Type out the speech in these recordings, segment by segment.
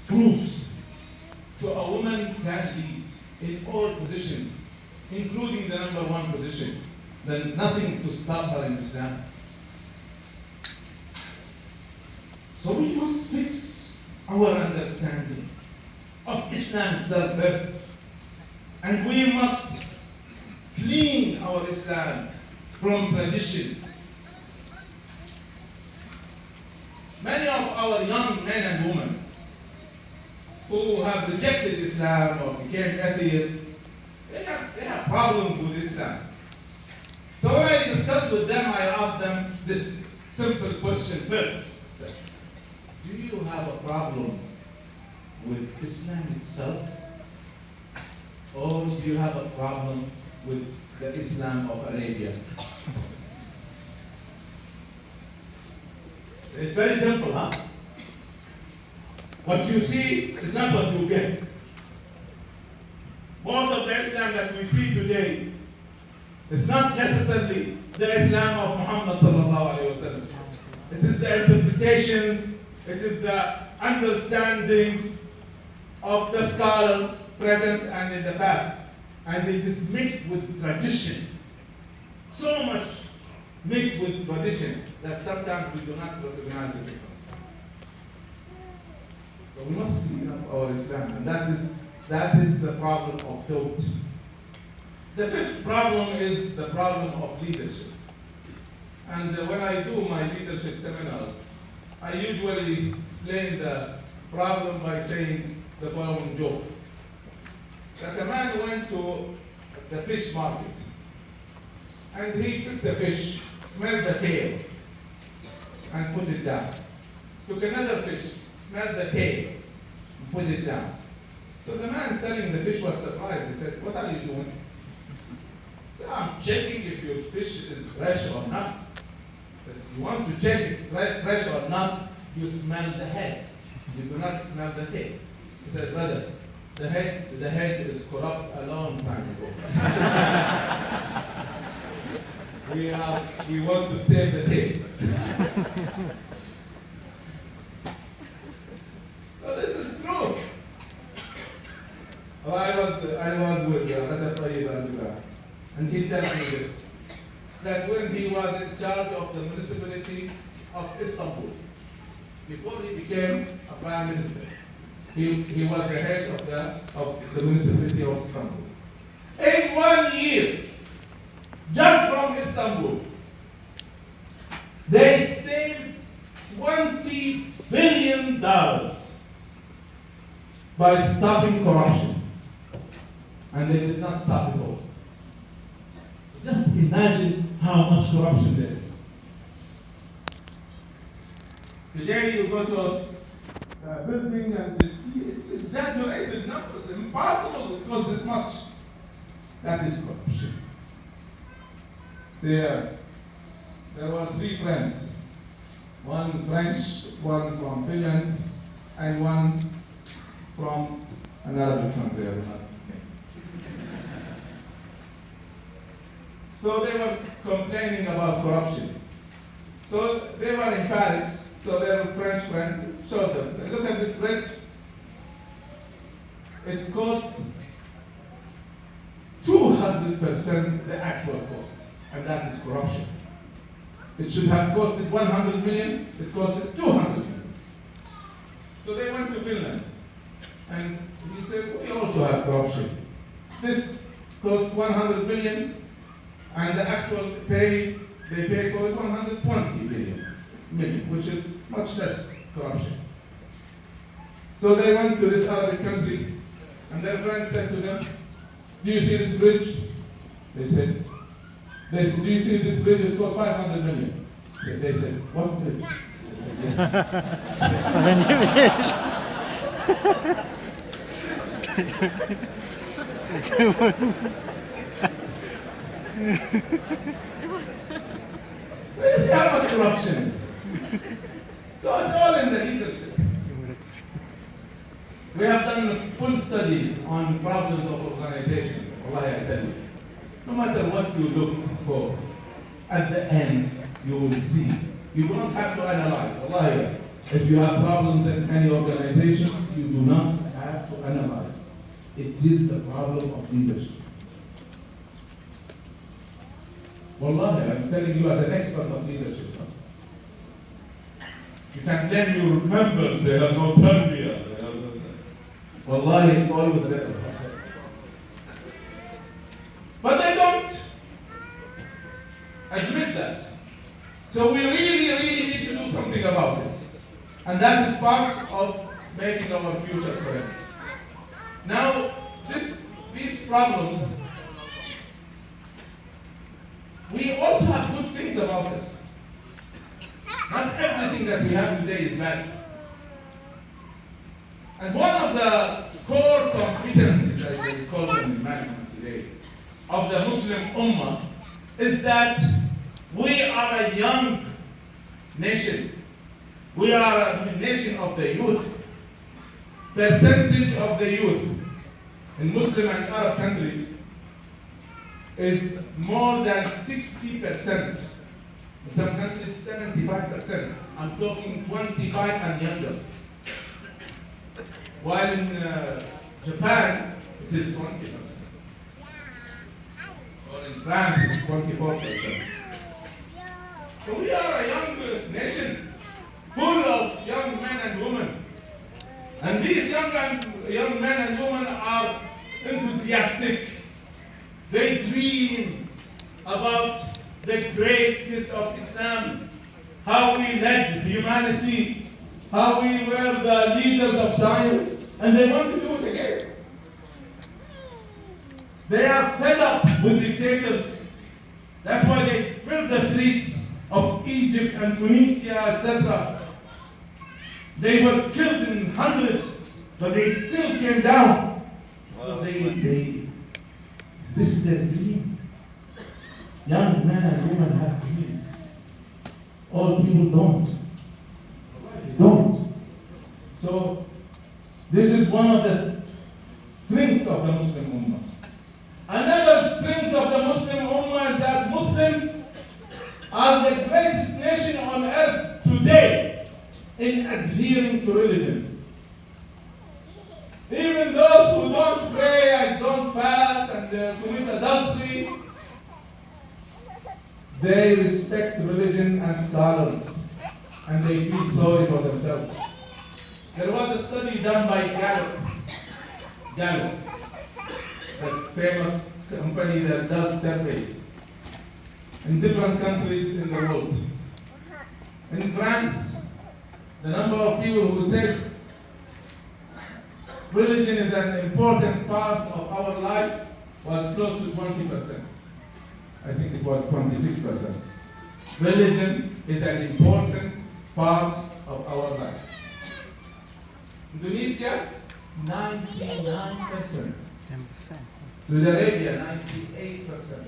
proves to a woman can lead in all positions, including the #1 position, then nothing to stop her in Islam. So we must fix our understanding of Islam itself first. And we must clean our Islam from tradition. Many of our young men and women who have rejected Islam or became atheists, they have problems with Islam. So when I discuss with them, I ask them this simple question first. Do you have a problem with Islam itself? Or do you have a problem with the Islam of Arabia? It's very simple, huh? What you see is not what you get. Most of the Islam that we see today is not necessarily the Islam of Muhammad sallallahu alaihi wasallam. It is the interpretations, it is the understandings of the scholars present and in the past, and it is mixed with tradition. So much mixed with tradition that sometimes we do not recognize the difference. So we must clean up our Islam, and that is the problem of thought. The fifth problem is the problem of leadership. And when I do my leadership seminars, I usually explain the problem by saying the following joke. That a man went to the fish market, and he picked the fish, smelled the tail, and put it down. Took another fish, smelled the tail, and put it down. So the man selling the fish was surprised. He said, "What are you doing?" He said, "I'm checking if your fish is fresh or not. If you want to check it's fresh or not, you smell the head. You do not smell the tail." He said, "Brother, the head is corrupt a long time ago. We want to save the tail." So this is true. Well, I was with Rajab, and he tells me this, that when he was in charge of the municipality of Istanbul, before he became a prime minister, he was the head of the municipality of Istanbul. In 1 year, just from Istanbul, they saved $20 billion by stopping corruption. And they did not stop it all. Just imagine how much corruption there is. Today you go to a building and it's exaggerated numbers, impossible it costs this much. That is corruption. See, there were 3 friends, one French, one from Finland, and one from an Arabic country. I will not name. So they were complaining about corruption. So they were in Paris, so their French friend showed them, said, "Look at this bridge. It cost 200% the actual cost, and that is corruption. It should have costed 100 million, it costed 200 million. So they went to Finland, and he said, "We also have corruption. This cost 100 million, and the actual they pay for it 120 million, which is much less corruption." So they went to this Arabic country, and their friend said to them, "Do you see this bridge?" They said, "Do you see this bridge? It costs 500 million. They said, "What bridge?" They said, "Yes." So you see how much corruption. So it's all in the leadership. We have done full studies on problems of organizations. Wallahi, I tell you, no matter what you look for, at the end you will see. You don't have to analyze. Wallahi, if you have problems in any organization, you do It is the problem of leadership. Wallahi, I'm telling you as an expert of leadership. You can blame your members, they have no tarbiyah. Wallahi, it's always there. But they don't admit that. So we really need to do something about it. And that is part of making our future correct. Now, these problems, we also have good things about us. Not everything that we have today is bad. And one of the core competencies, as they call them in management today, of the Muslim Ummah is that we are a young nation. We are a nation of the youth. Percentage of the youth in Muslim and Arab countries is more than 60%. In some countries, 75%. I'm talking 25 and younger. While in Japan, it is 20%. Or in France, it's 24%. So we are a young nation, full of young men and women. And these young men and women are enthusiastic. They dream about the greatness of Islam, how we led humanity, how we were the leaders of science, and they want to do it again. They are fed up with dictators. That's why they filled the streets of Egypt and Tunisia, etc. They were killed in hundreds, but they still came down. Because this is their dream. Young men and women have dreams. All people don't. They don't. So, this is one of the strengths of the Muslim Ummah. Another strength of the Muslim Ummah is that Muslims are the greatest nation on earth today in adhering to religion. Even those who don't pray and don't fast and commit adultery, they respect religion and scholars, and they feel sorry for themselves. There was a study done by Gallup, the famous company that does surveys in different countries in the world. In France, the number of people who said religion is an important part of our life was close to 20%. I think it was 26%. Religion is an important part of our life. Indonesia, 99%. 10%. Saudi Arabia, 98%.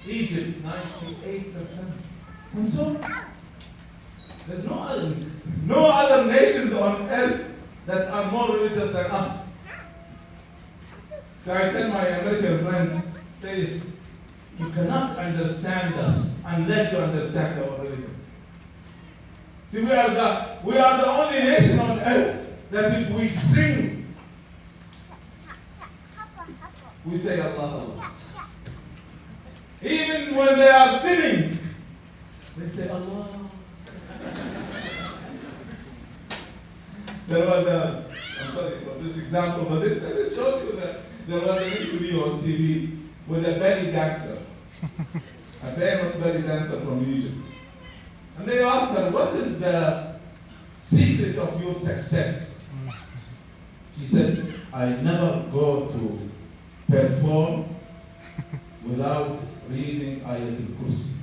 Egypt, 98%. And so, there's no other nations on earth that are more religious than us. So I tell my American friends, say, you cannot understand us unless you understand our religion. See, we are the only nation on earth that if we sing, we say Allah, Allah. Even when they are sinning, they say Allah. There was I'm sorry for this example, but this shows you that there was an interview on TV with a belly dancer, a famous belly dancer from Egypt. And they asked her, what is the secret of your success? She said, I never go to perform without reading Ayatul Kursi.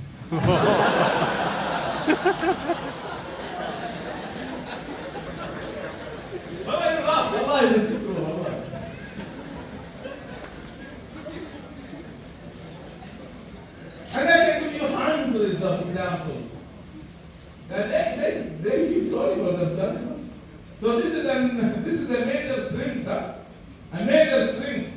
والله this is true, والله. And I can give you hundreds of examples. And they feel sorry for themselves. So this is a major strength, huh? A major strength.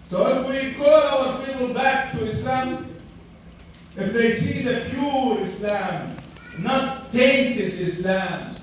So if we call our people back to Islam, if they see the pure Islam, not tainted Islam,